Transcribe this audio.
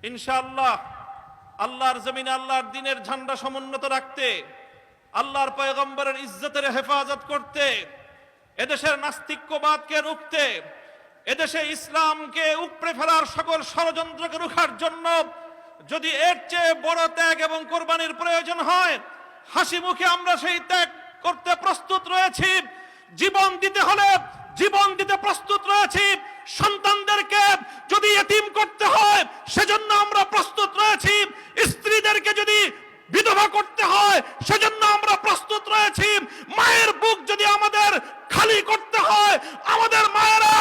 ইনশাআল্লাহ আল্লাহর জমিনে আল্লাহর দ্বীনের ঝান্ডা সমুন্নত রাখতে, আল্লাহর পয়গম্বরের ইজ্জতের হেফাজত করতে, এদেশের নাস্তিক্যবাদকে রুখতে, এদেশে ইসলামকে উপড়ে ফেলার সকল ষড়যন্ত্রকে রুখার জন্য যদি এর চেয়ে বড় ত্যাগ এবং কোরবানির প্রয়োজন হয়, হাসি মুখে আমরা সেই ত্যাগ করতে প্রস্তুত রয়েছি। জীবন দিতে হলে জীবন দিতে প্রস্তুত রয়েছি। সন্তানদেরকে যদি এতিম করতে হয় সেজন্য আমরা প্রস্তুত রয়েছি। স্ত্রীদেরকে যদি বিধবা করতে হয় সেজন্য আমরা প্রস্তুত রয়েছি। মায়ের বুক যদি আমাদের খালি করতে হয়, আমাদের মায়েরা